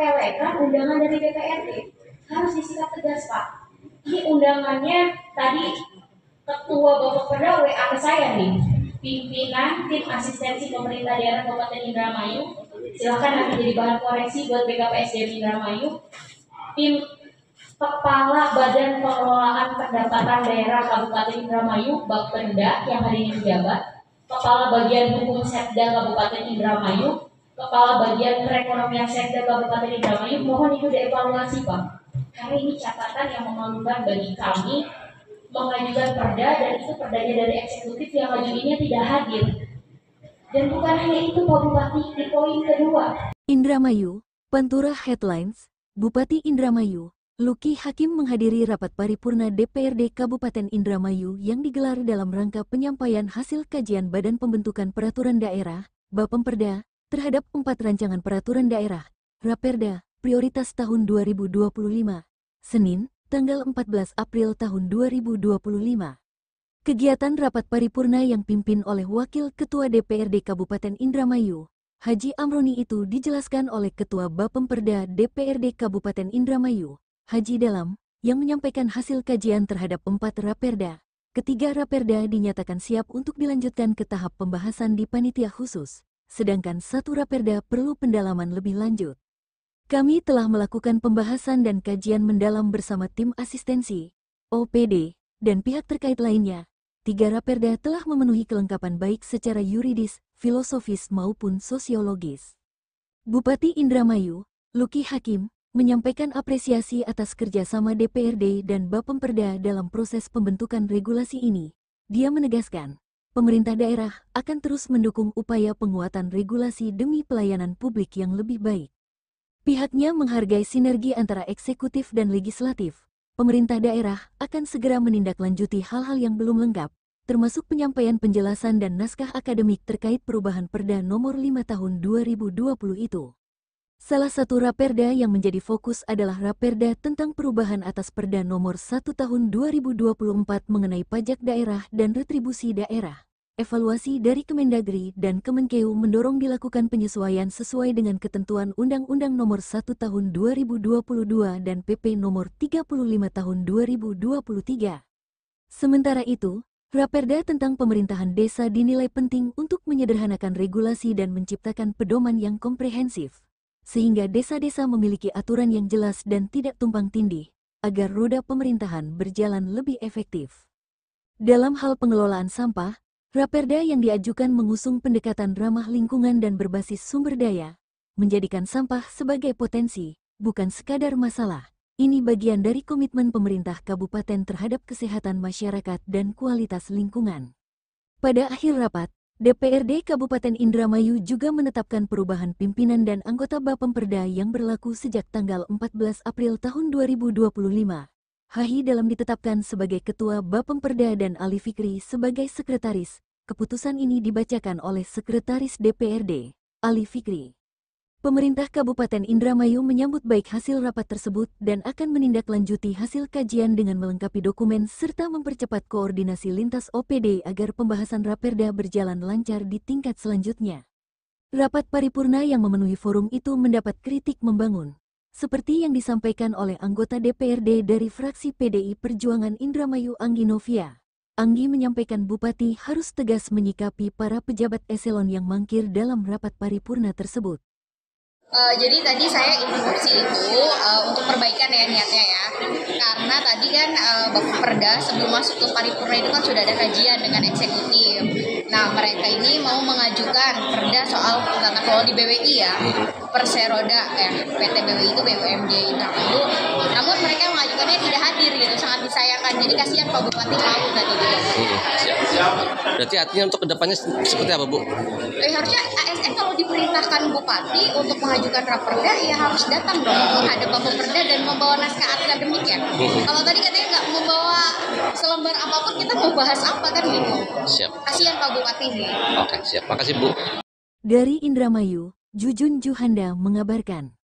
menyepelekan undangan dari DPRD. Harus disikap tegas, Pak. Ini undangannya tadi Ketua Bapak Perda WA ke saya nih, pimpinan tim asistensi pemerintah daerah Kabupaten Indramayu. Silakan nanti jadi bahan koreksi buat BKPSDM Indramayu. Tim Kepala Badan Pengelolaan Pendapatan Daerah Kabupaten Indramayu, Bapenda yang hari ini menjabat, Kepala Bagian Hukum Setda Kabupaten Indramayu, Kepala Bagian Perekonomian Setda Kabupaten Indramayu, mohon itu dievaluasi, Pak. Karena ini catatan yang memalukan bagi kami mengajukan perda, dan itu perdanya dari eksekutif yang ngajuinnya tidak hadir. Dan bukan hanya itu, Pak Bupati, di poin kedua. Indramayu, Pantura Headlines, Bupati Indramayu, Luki Hakim menghadiri rapat paripurna DPRD Kabupaten Indramayu yang digelar dalam rangka penyampaian hasil kajian Badan Pembentukan Peraturan Daerah, Bapemperda, terhadap 4 rancangan peraturan daerah, Raperda, prioritas tahun 2025, Senin, tanggal 14 April tahun 2025. Kegiatan rapat paripurna yang pimpin oleh Wakil Ketua DPRD Kabupaten Indramayu, Haji Amroni itu dijelaskan oleh Ketua Bapemperda DPRD Kabupaten Indramayu, Haji Dalam, yang menyampaikan hasil kajian terhadap 4 Raperda. Ketiga Raperda dinyatakan siap untuk dilanjutkan ke tahap pembahasan di panitia khusus, sedangkan 1 Raperda perlu pendalaman lebih lanjut. Kami telah melakukan pembahasan dan kajian mendalam bersama tim asistensi, OPD, dan pihak terkait lainnya. 3 Raperda telah memenuhi kelengkapan baik secara yuridis, filosofis maupun sosiologis. Bupati Indramayu, Luki Hakim, menyampaikan apresiasi atas kerjasama DPRD dan Bapemperda dalam proses pembentukan regulasi ini. Dia menegaskan, pemerintah daerah akan terus mendukung upaya penguatan regulasi demi pelayanan publik yang lebih baik. Pihaknya menghargai sinergi antara eksekutif dan legislatif. Pemerintah daerah akan segera menindaklanjuti hal-hal yang belum lengkap, termasuk penyampaian penjelasan dan naskah akademik terkait perubahan Perda Nomor 5 Tahun 2020 itu. Salah satu Raperda yang menjadi fokus adalah Raperda tentang perubahan atas Perda Nomor 1 Tahun 2024 mengenai pajak daerah dan retribusi daerah. Evaluasi dari Kemendagri dan Kemenkeu mendorong dilakukan penyesuaian sesuai dengan ketentuan Undang-Undang Nomor 1 Tahun 2022 dan PP Nomor 35 Tahun 2023. Sementara itu, Raperda tentang pemerintahan desa dinilai penting untuk menyederhanakan regulasi dan menciptakan pedoman yang komprehensif, sehingga desa-desa memiliki aturan yang jelas dan tidak tumpang tindih, agar roda pemerintahan berjalan lebih efektif. Dalam hal pengelolaan sampah, Raperda yang diajukan mengusung pendekatan ramah lingkungan dan berbasis sumber daya, menjadikan sampah sebagai potensi, bukan sekadar masalah. Ini bagian dari komitmen pemerintah kabupaten terhadap kesehatan masyarakat dan kualitas lingkungan. Pada akhir rapat, DPRD Kabupaten Indramayu juga menetapkan perubahan pimpinan dan anggota Bapemperda yang berlaku sejak tanggal 14 April tahun 2025. Hahi Dalam ditetapkan sebagai Ketua Bapemperda dan Ali Fikri sebagai Sekretaris. Keputusan ini dibacakan oleh Sekretaris DPRD, Ali Fikri. Pemerintah Kabupaten Indramayu menyambut baik hasil rapat tersebut dan akan menindaklanjuti hasil kajian dengan melengkapi dokumen serta mempercepat koordinasi lintas OPD agar pembahasan Raperda berjalan lancar di tingkat selanjutnya. Rapat paripurna yang memenuhi forum itu mendapat kritik membangun, seperti yang disampaikan oleh anggota DPRD dari fraksi PDI Perjuangan Indramayu Anggi Novia. Anggi menyampaikan Bupati harus tegas menyikapi para pejabat eselon yang mangkir dalam rapat paripurna tersebut. Jadi tadi saya instruksi itu untuk perbaikan ya niatnya ya, karena tadi kan Bapemperda sebelum masuk ke paripurna itu kan sudah ada kajian dengan eksekutif. Nah mereka ini mau mengajukan perda soal tata kelola di BWI ya, Perseroda ya, PT BWI itu BUMD Indramayu. Namun mereka mengajukannya tidak hadir gitu, sangat disayangkan. Jadi kasihan Pak Bupati mau tadi gitu. Berarti artinya untuk kedepannya seperti apa Bu? Harusnya ASN kalau diperintahkan Bupati untuk mengajukan Raperda ya harus datang dong menghadap Bapemperda dan membawa naskah akademik ya. Kalau tadi katanya nggak membawa selembar apapun, kita mau bahas apa kan gitu. Siap. Kasihan Pak Bupati nih. Oke, siap. Makasih Bu. Dari Indramayu, Jujun Juhanda mengabarkan.